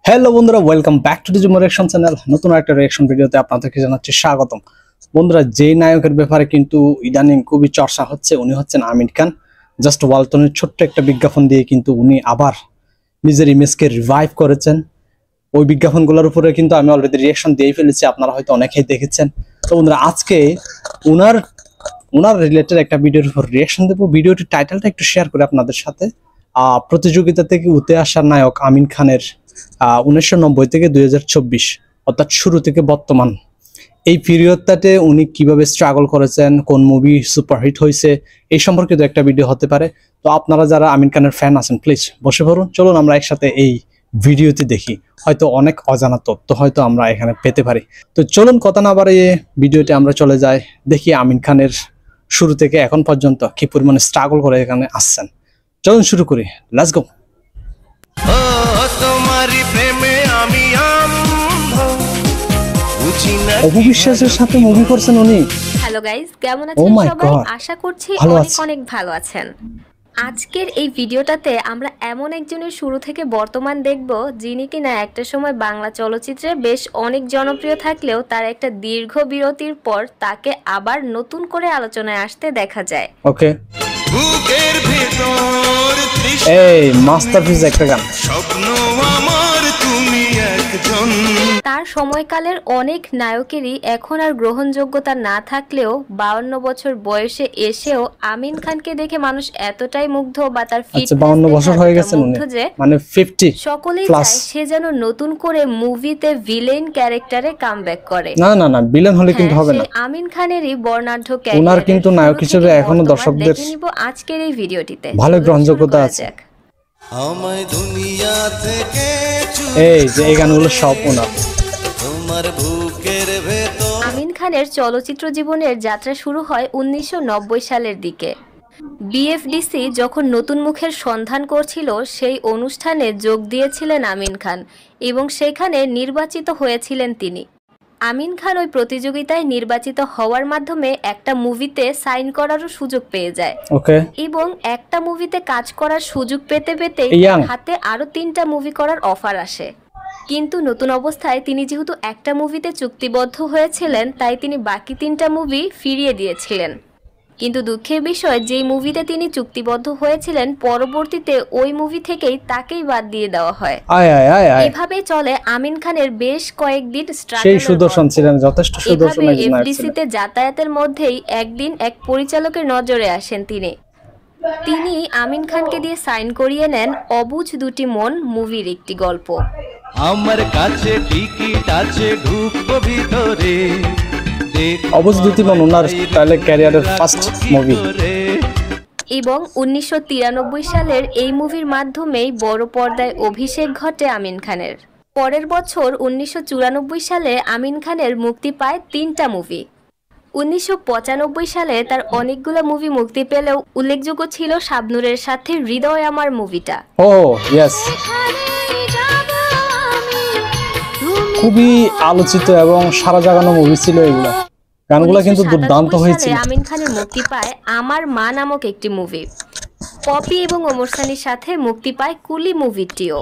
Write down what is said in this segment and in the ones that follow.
Hello বন্ধুরা, welcome back to Digimo reaction channel. নতুন একটা রিঅ্যাকশন ভিডিওতে আপনাদেরকে জানাচ্ছি স্বাগতম। বন্ধুরা, যে নায়কের ব্যাপারে কিন্তু ইদানিং খুবই চর্চা হচ্ছে উনি হচ্ছেন আমির খান। জাস্ট ওয়ালটনের ছোট্ট একটা বিজ্ঞাপন দিয়ে কিন্তু উনি আবার নিজের ইমেজকে রিভাইভ করেছেন। ওই বিজ্ঞাপনগুলোর উপরে কিন্তু আমি অলরেডি রিঅ্যাকশন দিয়ে ফেলেছি, আপনারা হয়তো অনেকেই দেখেছেন। তো বন্ধুরা, আজকে উনার রিলেটেড একটা ভিডিওর উপর রিঅ্যাকশন দেবো। ভিডিওটির টাইটেলটা একটু শেয়ার করে আপনাদের সাথে। প্রতিযোগিতা থেকে উঠে আসা নায়ক আমির খানের 1990 থেকে 2024 অর্থাৎ শুরু থেকে বর্তমান এই পিরিয়ডটাতে উনি কিভাবে স্ট্রাগল করেছেন, কোন মুভি সুপারহিট হয়েছে, এই সম্পর্কিত একটা ভিডিও হতে পারে। তো আপনারা যারা আমির খানের ফ্যান আছেন প্লিজ বসে পড়ুন, চলুন আমরা একসাথে এই ভিডিওতে দেখি। হয়তো অনেক অজানা তথ্য হয়তো আমরা এখানে পেতে পারি। তো চলুন কথা না বাড়িয়ে ভিডিওতে আমরা চলে যাই, দেখি আমির খানের শুরু থেকে এখন পর্যন্ত কি পরিমাণে স্ট্রাগল করে এখানে আসছেন। চলুন শুরু করি, লেটস গো। অপু বিশ্বাসের সাথে মুভি করছেন উনি। হ্যালো গাইস, কেমন আছেন সবাই? আশা করছি অনেক ভালো আছেন। আজকের এই ভিডিওটাতে আমরা এমন একজনের শুরু থেকে বর্তমান দেখব যিনি কিনা একটা সময় বাংলা চলচ্চিত্রে বেশ অনেক জনপ্রিয় থাকলেও তার একটা দীর্ঘ বিরতির পর তাকে আবার নতুন করে আলোচনায় আসতে দেখা যায়। ওকে, এই মাস্টারপিস একটা গান। তার সময়কালের অনেক নায়কেরই এখন আর গ্রহণযোগ্যতা না থাকলেও 52 বছর বয়সে এসেও আমিন খানকে দেখে মানুষ এতটাই মুগ্ধ বা তার ফিটনেস 52 বছর হয়ে গেছে মানে 50 সকলেই চায় সে যেন নতুন করে মুভিতে ভিলেন ক্যারেক্টারে কামব্যাক করে। না ভিলেন হলে কিন্তু হবে না। আমিন খানেরই বর্ণাঢ্য ক্যারিয়ার, ওনার কিন্তু নায়ক হিসেবে এখনো দর্শকদের নিব আজকের এই ভিডিওটিতে ভালো গ্রহণযোগ্যতা আছে। আমায় দুনিয়া থেকে এই যে এই গানগুলো সব ওনার। তোমার বুকের ভেতর আমিন খানের চলচ্চিত্র জীবনের যাত্রা শুরু হয় 1990 সালের দিকে। বিএফডিসি যখন নতুন মুখের সন্ধান করছিল সেই অনুষ্ঠানে যোগ দিয়েছিলেন আমিন খান এবং সেখানে নির্বাচিত হয়েছিলেন তিনি। আমিন খান ওই প্রতিযোগিতায় নির্বাচিত হওয়ার মাধ্যমে একটা মুভিতে সাইন করারও সুযোগ পেয়ে যায় এবং একটা মুভিতে কাজ করার সুযোগ পেতে পেতে হাতে আরো 3টা মুভি করার অফার আসে। কিন্তু নতুন অবস্থায় তিনি যেহেতু একটা মুভিতে চুক্তিবদ্ধ হয়েছিলেন তাই তিনি বাকি 3টা মুভি ফিরিয়ে দিয়েছিলেন। কিন্তু দুঃখের বিষয়, যেই মুভিতে তিনি চুক্তিবদ্ধ হয়েছিলেন পরবর্তীতে ওই মুভি থেকেই তাকেই বাদ দিয়ে দেওয়া হয়। এভাবে চলে আমিন খানের বেশ কয়েকদিন সেই সুদর্শন ছিলেন, যথেষ্ট সুদর্শন একজন নায়ক ছিলেন। এফডিসিতে যাতায়াতের মধ্যেই একদিন এক পরিচালকের নজরে আসেন তিনি আমিন খানকে দিয়ে সাইন করিয়ে নেন অবুঝ দুটি মন মুভির একটি গল্প। আমার কাছে টিকিট আছে, ঢুকবো ভিতরে। অবুঝ দুটি মন ওনার ক্যারিয়ারের ফার্স্ট মুভি এবং 1993 সালের এই মুভির মাধ্যমেই বড় পর্দায় অভিষেক ঘটে আমিন খানের। পরের বছর 1994 সালে আমিন খানের মুক্তি পায় 3টা মুভি। 1995 সালে তার অনেকগুলো মুভি মুক্তি পেলেও উল্লেখযোগ্য ছিল শাবনূরের সাথে হৃদয় আমার মুভিটা। খুবই আলোচিত এবং সারা জাগানো মুভি ছিল এগুলো। গানগুলো কিন্তু দুর্দান্ত হয়েছিল। আমিন খানের মুক্তি পায় আমার মা নামক একটি মুভি। পপি এবং ওমর সানির সাথে মুক্তি পায় কুলি মুভিটিও।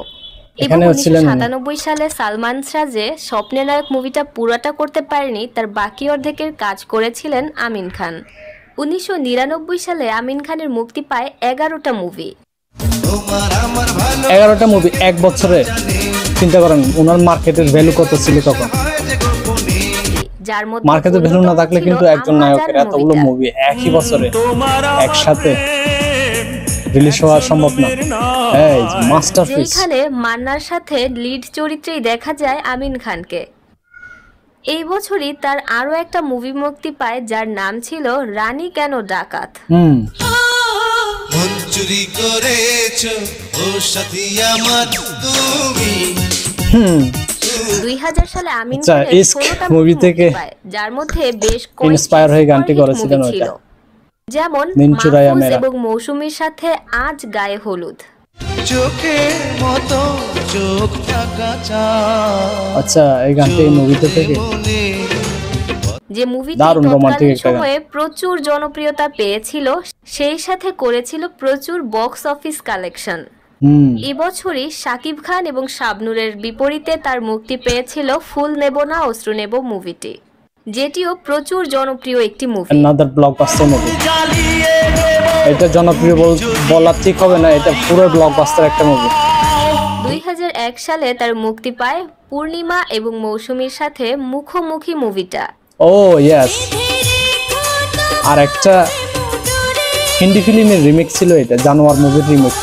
এবং 1997 সালে সালমান শাহ যে স্বপ্নের নায়ক মুভিটা পুরোটা করতে পারেনি, তার বাকি অর্ধেকের কাজ করেছিলেন আমিন খান। 1999 সালে আমিন খানের মুক্তি পায় 11টা মুভি। 11টা মুভি এক বছরে, চিন্তা করেন ওনার মার্কেটের ভ্যালু কত ছিল তখন। যার মধ্যে মার্কেটের ভ্যালু না থাকলে কিন্তু একজন নায়কের এতগুলো মুভি একই বছরে একসাথে রিলিজ হওয়া সম্ভব না। এই মাস্টারপিস। এখানে মান্নার সাথে লিড চরিত্রেই দেখা যায় আমিন খানকে। এই বছরই তার আরো একটা মুভি মুক্তি পায় যার নাম ছিল রানী কেন ডাকাত। চুরি করেছো ও সাথী আমার তুমি। 2000 সালে আমিন খানের 16টা মুভি থেকে যার মধ্যে বেশ ইন্সপায়ার হয়ে গানটি করেছিলেন ওটা, যেমন মাহফুজ এবং মৌসুমীর সাথে আজ গায়ে হলুদ। চোখের মতো চোখ থাকা চাই। আচ্ছা, এই গানটি এই মুভিতে থেকে যে মুভিটি তৎকালীন সময়ে প্রচুর জনপ্রিয়তা পেয়েছিল, সেই সাথে করেছিল প্রচুর box office collection. এবছরই Shakib Khan এবং শাবনূরের বিপরীতে তার মুক্তি পেয়েছিল ফুল নেব না অশ্রু নেব মুভিটি, যেটিও প্রচুর জনপ্রিয় একটি মুভি। another blockbuster movie. এটা জনপ্রিয় বলা ঠিক হবে না, এটা পুরো ব্লকবাস্টার একটা মুভি। 2001 সালে তার মুক্তি পায় পূর্ণিমা এবং মৌসুমীর সাথে মুখোমুখি মুভিটা। ও ইয়েস, আর একটা হিন্দি ফিল্মের রিমেক ছিল, এটা জানোয়ার মুভির রিমেক।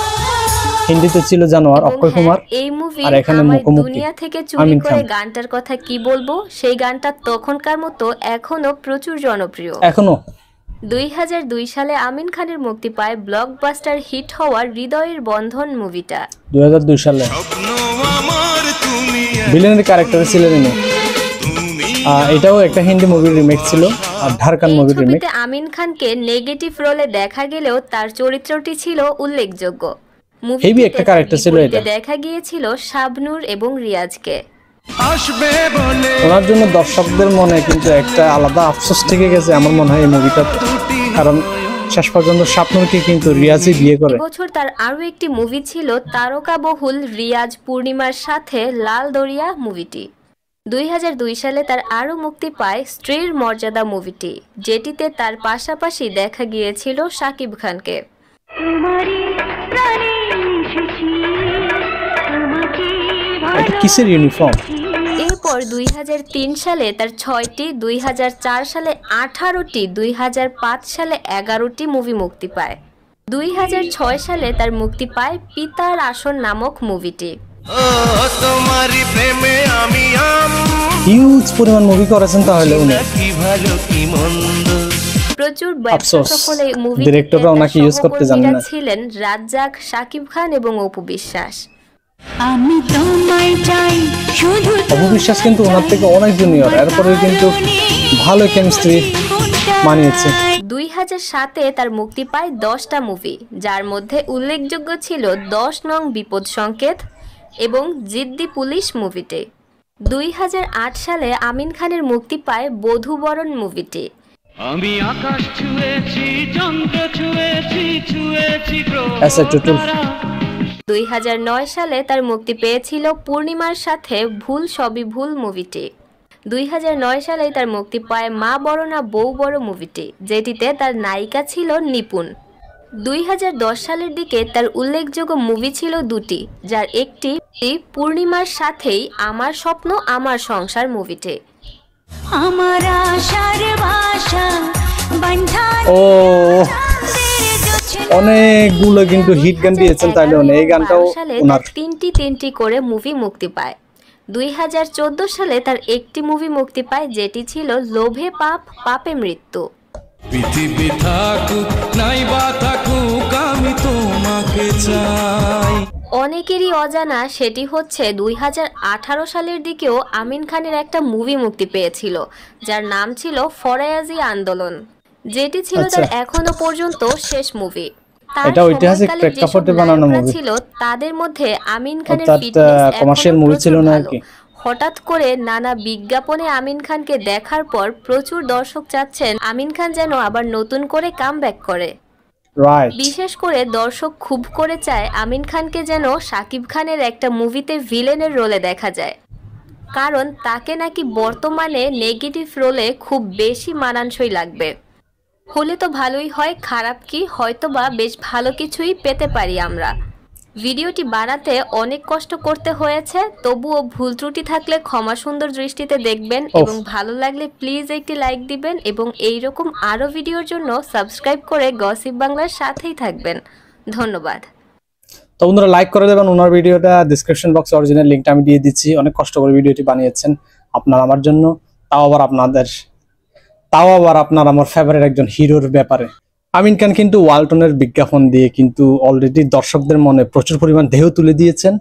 হিন্দিতে ছিল জানোয়ার, অক্ষয় কুমার, এই মুভি আর এখানে মুখোমুখি দুনিয়া থেকে চুরি করে গানটার কথা কি বলবো, সেই গানটা তখনকার মতো এখনো প্রচুর জনপ্রিয়। এখনো 2002 সালে আমিন খানের মুক্তি পায় ব্লকবাস্টার হিট হওয়ার হৃদয়ের বন্ধন মুভিটা। 2002 সালে ভিলেনের ক্যারেক্টার ছিলেন ইনি। এটাও একটা হিন্দি মুভির রিমেক ছিল, আর ঢারকান মুভির রিমেক। ছবিতে আমিন খানকে নেগেটিভ রোলে দেখা গেলেও তার চরিত্রটি ছিল উল্লেখযোগ্য। হেভি একটা ক্যারেক্টার ছিল এটা। দেখা গিয়েছিল শাবনূর এবং রিয়াজকে। ওনার জন্য দর্শকদের মনে কিন্তু একটা আলাদা আফসোস থেকে গেছে আমার মনে হয় এই মুভিটাতে, কারণ শেষ পর্যন্ত শাবনূরকে কিন্তু রিয়াজই বিয়ে করে। বছর তার আরো একটি মুভি ছিল তারকা বহুল রিয়াজ পূর্ণিমার সাথে লাল দরিয়া মুভিটি। 2002 সালে তার আরো মুক্তি পায় স্ত্রীর মর্যাদা মুভিটি, যেটিতে তার পাশাপাশি দেখা গিয়েছিল শাকিব খানকে। এটা কিসের ইউনিফর্ম? এরপর 2003 সালে তার 6টি, 2004 সালে 18টি, 2005 সালে 11টি মুভি মুক্তি পায়। 2006 সালে তার মুক্তি পায় পিতার আসন নামক মুভিটি। হিউজ পরিমাণ মুভি করেছেন তাহলে উনি। প্রচুর ব্যবসা সফল এই মুভি ডিরেক্টররা ওনাকে ইউজ করতে জানেন না। ছিলেন রাজ্জাক, শাকিব খান এবং অপু বিশ্বাস। আমি তোমায় চাই শুধু। অপু বিশ্বাস কিন্তু ওনার থেকে অনেক জুনিয়র, এরপরে কিন্তু ভালো কেমিস্ট্রি মানিয়েছে। 2007-এ তার মুক্তি পায় 10টা মুভি, যার মধ্যে উল্লেখযোগ্য ছিল 10 নং বিপদ সংকেত এবং জিদ্দি পুলিশ মুভিটি। 2008 সালে আমিন খানের মুক্তি পায় বধূবরণ মুভিটি। আমি আকাশ ছুঁয়েছি, চন্দ্র ছুঁয়েছি, ছুঁয়েছি গ্রহ। 2009 সালে তার মুক্তি পেয়েছিল পূর্ণিমার সাথে ভুল সবই ভুল মুভিটি। 2009 সালে তার মুক্তি পায় মা বড় না বউ বড় মুভিটি, যেটিতে তার নায়িকা ছিল নিপুণ। 2010 সালের দিকে তার উল্লেখযোগ্য মুভি ছিল দুটি, যার একটি পূর্ণিমার সাথেই আমার স্বপ্ন আমার সংসার মুভিটি। আমার আশার ভাষা বন্ধন। ও অনেকগুলো কিন্তু হিট গান দিয়েছেন, তাইলে এই গানটাও ওনার। তিনটি করে মুভি মুক্তি পায়। 2014 সালে তার একটি মুভি মুক্তি পায়, যেটি ছিল লোভে পাপ পাপে মৃত্যু। পৃথিবী থাকুক নাই বা থাকুক আমি তোমাকে চাই। অনেকেরই অজানা সেটি হচ্ছে 2018 সালের দিকেও আমিন খানের একটা মুভি মুক্তি পেয়েছিল, যার নাম ছিল ফরায়াজি আন্দোলন, যেটি ছিল তার এখনো পর্যন্ত শেষ মুভি। এটা ঐতিহাসিক প্রেক্ষাপটে বানানো মুভি ছিল, তাদের মধ্যে আমিন খানের ফিটনেস কমার্শিয়াল মুভি ছিল না আর কি। হঠাৎ করে নানা বিজ্ঞাপনে আমিন খানকে দেখার পর প্রচুর দর্শক চাচ্ছেন আমিন খান যেন আবার নতুন করে কামব্যাক করে। বিশেষ করে দর্শক খুব করে চায় আমিন খানকে যেন শাকিব খানের একটা মুভিতে ভিলেনের রোলে দেখা যায়, কারণ তাকে নাকি বর্তমানে নেগেটিভ রোলে খুব বেশি মানানসই লাগবে। হলে তো ভালোই হয়, খারাপ কি, হয়তোবা বেশ ভালো কিছুই পেতে পারি আমরা। ভিডিওটি বানাতে অনেক কষ্ট করতে হয়েছে, তবুও ভুল ত্রুটি থাকলে ক্ষমা সুন্দর দৃষ্টিতে দেখবেন এবং ভালো লাগলে প্লিজ একটি লাইক দিবেন এবং এইরকম আরো ভিডিওর জন্য সাবস্ক্রাইব করে গসিপ বাংলার সাথেই থাকবেন। ধন্যবাদ। তো বন্ধুরা লাইক করে দেবেন ওনার ভিডিওটা, ডেসক্রিপশন বক্সে অরিজিনাল লিংকটা আমি দিয়ে দিচ্ছি। অনেক কষ্ট করে ভিডিওটি বানিয়েছেন আপনার আমার জন্য, তাও আবার আপনার আমার ফেভারিট একজন হিরোর ব্যাপারে। আমিন খান কিন্তু ওয়ালটনের বিজ্ঞাপন দিয়ে কিন্তু অলরেডি দর্শকদের মনে প্রচুর পরিমাণ ঢেউ তুলে দিয়েছেন।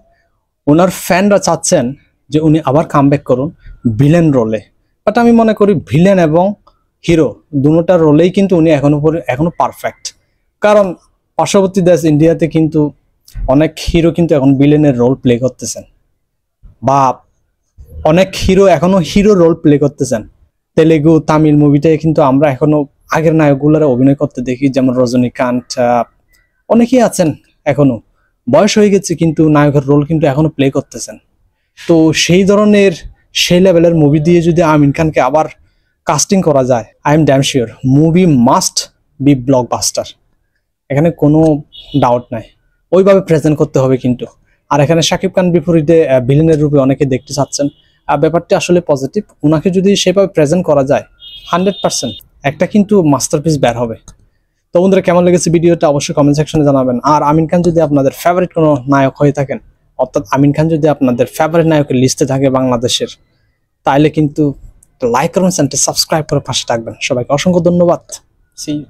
ওনার ফ্যানরা চাচ্ছেন যে উনি আবার কামব্যাক করুন ভিলেন রোলে, বাট আমি মনে করি ভিলেন এবং হিরো দুটোটার রোলেই কিন্তু উনি এখনো পারফেক্ট, কারণ পার্শ্ববর্তী দেশ ইন্ডিয়াতে কিন্তু অনেক হিরো কিন্তু এখন ভিলেনের রোল প্লে করতেছেন, বা অনেক হিরো এখনো হিরো রোল প্লে করতেছেন। তেলেগু তামিল মুভিটাই কিন্তু আমরা এখনো আগের নায়কগুলোরা অভিনয় করতে দেখি, যেমন রজনীকান্ত, অনেকেই আছেন এখনো, বয়স হয়ে গেছে কিন্তু নায়কের রোল কিন্তু এখনো প্লে করতেছেন। তো সেই ধরনের সেই লেভেলের মুভি দিয়ে যদি আমিন খানকে আবার কাস্টিং করা যায়, I am damn sure movie must be blockbuster, এখানে কোনো ডাউট নাই। ওইভাবে প্রেজেন্ট করতে হবে কিন্তু। আর এখানে শাকিব খান বিপরীতে ভিলেনের রূপে অনেকে দেখতে চাচ্ছেন, আর ব্যাপারটি আসলে পজিটিভ। ওনাকে যদি সেভাবে প্রেজেন্ট করা যায় 100% একটা কিন্তু মাস্টারপিস বের হবে। তো বন্ধুরা, কেমন লেগেছে ভিডিওটা অবশ্যই কমেন্ট সেকশনে জানাবেন। আর আমিন খান যদি আপনাদের ফেভারিট কোনো নায়ক হয়ে থাকেন, অর্থাৎ আমিন খান যদি আপনাদের ফেভারিট নায়কের লিস্টে থাকে বাংলাদেশের, তাহলে কিন্তু লাইক করুন, চ্যানেলটি সাবস্ক্রাইব করে পাশে থাকবেন। সবাইকে অসংখ্য ধন্যবাদ। See you.